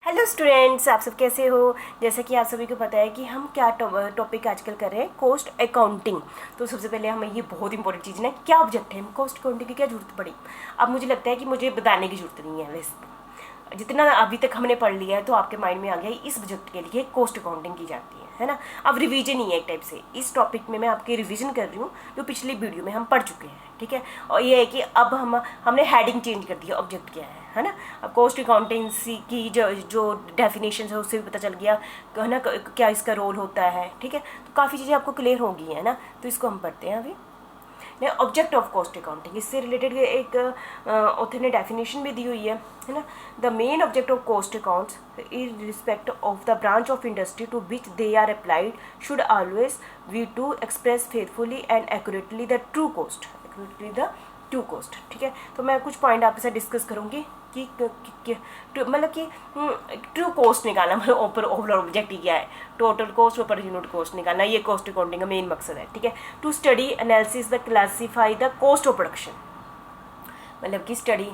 Hello students, आप सब कैसे हो। जैसे कि आप सभी को पता है कि हम क्या टॉपिक आजकल कर रहे हैं, कॉस्ट अकाउंटिंग। तो सबसे पहले हमें ये बहुत इंपॉर्टेंट चीज़ ना, क्या ऑब्जेक्ट है, कॉस्ट अकाउंटिंग की क्या जरूरत पड़ी। अब मुझे लगता है कि मुझे बताने की जरूरत नहीं है, वैसे जितना अभी तक हमने पढ़ लिया है तो आपके माइंड में आ गया इस सब्जेक्ट के लिए कॉस्ट अकाउंटिंग की जाती है ना। अब रिवीजन ही है एक टाइप से, इस टॉपिक में मैं आपकी रिवीजन कर रही हूँ जो पिछली वीडियो में हम पढ़ चुके हैं, ठीक है। और ये है कि अब हमने हेडिंग चेंज कर दिया, ऑब्जेक्ट क्या है ना। अब कॉस्ट अकाउंटेंसी की जो डेफिनेशन है उससे भी पता चल गया है ना, क्या इसका रोल होता है, ठीक है। तो काफ़ी चीज़ें आपको क्लियर हो गई है ना। तो इसको हम पढ़ते हैं अभी। ऑब्जेक्ट ऑफ कॉस्ट अकाउंटिंग, इससे रिलेटेड एक ऑथर ने डेफिनेशन भी दी हुई है ना। The main object of cost accounts in respect of the branch of industry to which they are applied should always be to express fairly and accurately the true cost, ठीक है। तो मैं कुछ पॉइंट आपके साथ डिस्कस करूंगी कि मतलब कि ट्रू कॉस्ट निकालना, मतलब ओवरऑल ऑब्जेक्ट ही क्या है, टोटल कॉस्ट और पर यूनिट कॉस्ट निकालना, ये कॉस्ट अकाउंटिंग का मेन मकसद है, ठीक है। To study analysis the classify the cost of production, मतलब कि स्टडी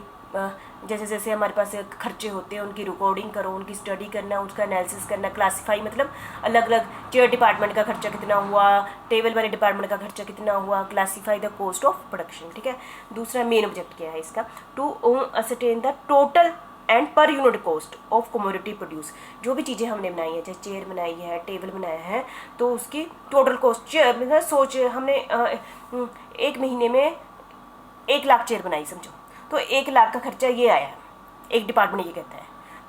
जैसे जैसे हमारे पास खर्चे होते हैं उनकी रिकॉर्डिंग करो, उनकी स्टडी करना, उसका एनालिसिस करना। क्लासीफाई मतलब अलग अलग चेयर डिपार्टमेंट का खर्चा कितना हुआ, टेबल वाले डिपार्टमेंट का खर्चा कितना हुआ। Classify the cost of production, ठीक है। दूसरा मेन ऑब्जेक्ट क्या है इसका, to ascertain the total and per unit cost of commodity produce. जो भी चीज़ें हमने बनाई है, जैसे चेयर बनाई है, टेबल बनाया है, तो उसकी टोटल कॉस्ट मतलब सोच हमने 1 महीने में 1 लाख चेयर बनाई समझो, तो 1 लाख का खर्चा ये आया, एक डिपार्टमेंट ये कहता है।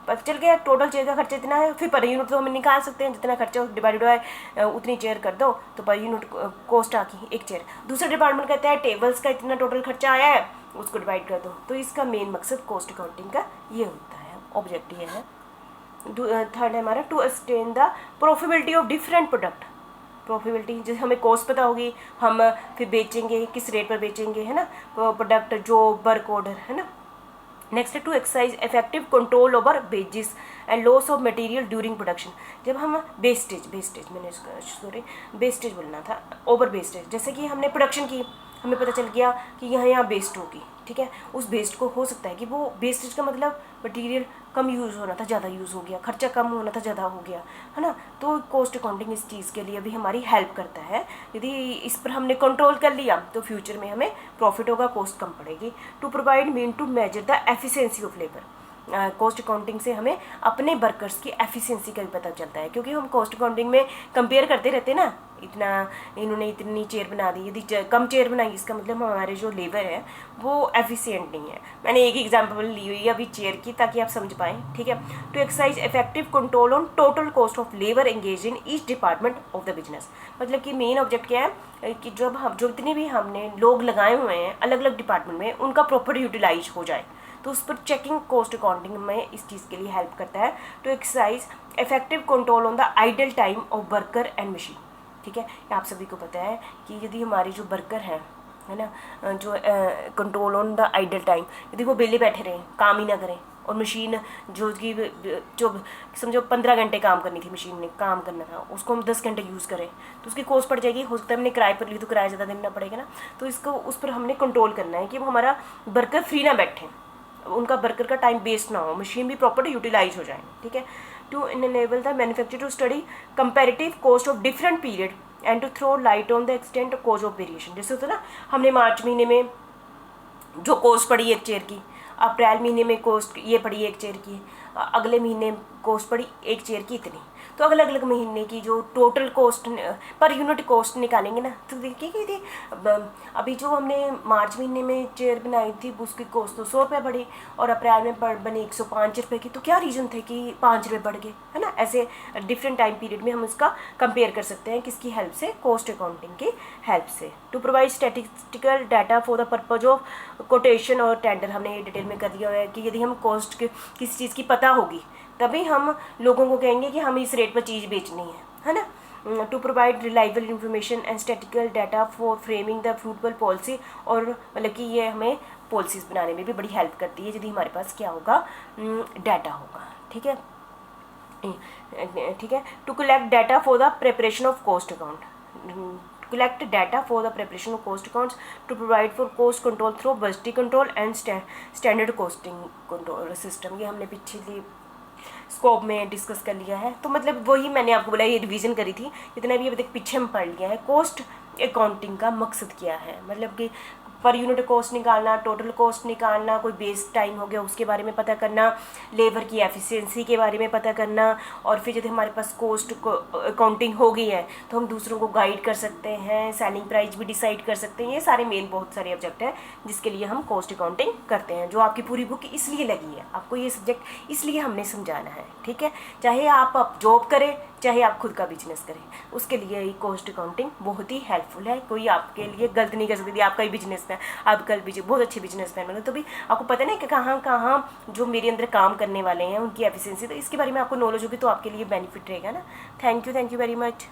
पता चल गया टोटल चेयर का खर्चा इतना है, फिर पर यूनिट तो हम निकाल सकते हैं, जितना खर्चा डिवाइडेड बाय उतनी चेयर कर दो तो पर यूनिट कॉस्ट आ गई एक चेयर। दूसरा डिपार्टमेंट कहता है टेबल्स का इतना टोटल खर्चा आया है, उसको डिवाइड कर दो। तो इसका मेन मकसद कॉस्ट अकाउंटिंग का ये होता है, ऑब्जेक्ट ये है। थर्ड है हमारा to ascertain the profitability of different product. Profitability जैसे हमें कॉस्ट पता होगी, हम फिर बेचेंगे किस रेट पर बेचेंगे, है ना, प्रोडक्ट जो वर्क ऑर्डर, है ना। नेक्स्ट है to exercise effective control over wages and loss of material during production. जब हम वेस्टेज मैंने वेस्टेज बोलना था, ओवर वेस्टेज, जैसे कि हमने प्रोडक्शन की, हमें पता चल गया कि यहाँ वेस्ट होगी, ठीक है। उस वेस्ट को हो सकता है कि वो वेस्टेज का मतलब मटेरियल कम यूज़ होना था, ज़्यादा यूज़ हो गया, खर्चा कम होना था, ज़्यादा हो गया, है ना। तो कॉस्ट अकाउंटिंग इस चीज़ के लिए भी हमारी हेल्प करता है। यदि इस पर हमने कंट्रोल कर लिया तो फ्यूचर में हमें प्रॉफिट होगा, कॉस्ट कम पड़ेगी। To provide mean to measure the efficiency of labour. Cost accounting से हमें अपने वर्कर्स की एफिशिएंसी का भी पता चलता है, क्योंकि हम कॉस्ट अकाउंटिंग में कंपेयर करते रहते हैं ना, इतना इन्होंने इतनी चेयर बना दी, यदि कम चेयर बनाई इसका मतलब हमारे जो लेबर है वो एफिशिएंट नहीं है। मैंने एक एग्जांपल ली हुई है अभी चेयर की, ताकि आप समझ पाएँ, ठीक है। To exercise effective control on total cost of labour engage in each department of the business. मतलब कि मेन ऑब्जेक्ट क्या है कि जब हम जो जितने भी हमने लोग लगाए हुए हैं अलग अलग डिपार्टमेंट में, उनका प्रॉपर यूटिलाइज हो जाए, तो उस पर चेकिंग कॉस्ट अकाउंटिंग में इस चीज़ के लिए हेल्प करता है। To exercise effective control on the idle time of worker and machine, ठीक है। आप सभी को पता है कि यदि हमारे जो वर्कर हैं, है ना, जो control on the idle time, यदि वो बेले बैठे रहें, काम ही ना करें, और मशीन जो समझो 15 घंटे काम करनी थी, मशीन ने काम करना था, उसको हम 10 घंटे यूज़ करें तो उसकी कॉस्ट पड़ जाएगी। हो सकता है हमने किराए पर ली तो किराया ज़्यादा देना पड़ेगा ना। तो इसको उस पर हमने कंट्रोल करना है कि वो हमारा वर्कर फ्री ना बैठे, उनका वर्कर का टाइम वेस्ट ना हो, मशीन भी प्रॉपर यूटिलाइज हो जाए, ठीक है। To enable the manufacturer to study comparative cost of different period and to throw light on the extent cause of variation. जैसे होता है ना, हमने मार्च महीने में जो कॉस्ट पड़ी एक चेयर की, अप्रैल महीने में कॉस्ट ये पड़ी एक चेयर की, अगले महीने कॉस्ट पड़ी एक चेयर की इतनी, तो अलग अलग महीने की जो total cost per unit cost निकालेंगे ना, तो देखिए कि यदि अभी जो हमने मार्च महीने में चेयर बनाई थी उसकी कॉस्ट तो 100 रुपये बढ़ी, और अप्रैल में बनी 105 रुपये की, तो क्या रीज़न थे कि 5 रुपये बढ़ गए, है ना। ऐसे डिफरेंट टाइम पीरियड में हम इसका कंपेयर कर सकते हैं, किसकी हेल्प से, कॉस्ट अकाउंटिंग की हेल्प से। To provide statistical data for the purpose of quotation और टेंडर, हमने ये डिटेल में कर दिया है कि यदि हम कॉस्ट किसी चीज़ की पता होगी तभी हम लोगों को कहेंगे कि हमें इस रेट पर चीज़ बेचनी है ना। To provide reliable information and statical data for framing the fruitful policy, और मतलब कि ये हमें पॉलिसीज बनाने में भी बड़ी हेल्प करती है यदि हमारे पास क्या होगा, डाटा होगा, ठीक है, ठीक है। To collect data for the preparation of cost account, collect data for the preparation of cost accounts, to provide for cost control through budgetary control and standard costing control system। ये हमने पिछली scope में discuss कर लिया है। तो मतलब वही मैंने आपको बोला, ये रिवीजन करी थी, इतना भी अभी तक पीछे में पढ़ लिया है। कॉस्ट अकाउंटिंग का मकसद क्या है, मतलब कि पर यूनिट कॉस्ट निकालना, टोटल कॉस्ट निकालना, कोई बेस टाइम हो गया उसके बारे में पता करना, लेबर की एफिशिएंसी के बारे में पता करना, और फिर जब हमारे पास कॉस्ट अकाउंटिंग हो गई है तो हम दूसरों को गाइड कर सकते हैं, सेलिंग प्राइस भी डिसाइड कर सकते हैं। ये सारे मेन बहुत सारे ऑब्जेक्ट हैं जिसके लिए हम कॉस्ट अकाउंटिंग करते हैं, जो आपकी पूरी बुक इसलिए लगी है, आपको ये सब्जेक्ट इसलिए हमने समझाना है, ठीक है। चाहे आप जॉब करें, चाहे आप खुद का बिजनेस करें, उसके लिए ये कॉस्ट अकाउंटिंग बहुत ही हेल्पफुल है। कोई आपके लिए गलत नहीं कर सकती। आपका ही बिजनेस है, आप कल बहुत अच्छे बिजनेसमैन बनो, तो भी आपको पता नहीं कि कहाँ कहाँ जो मेरे अंदर काम करने वाले हैं उनकी एफिशिएंसी, तो इसके बारे में आपको नॉलेज होगी तो आपके लिए बेनिफिट रहेगा ना। Thank you very much.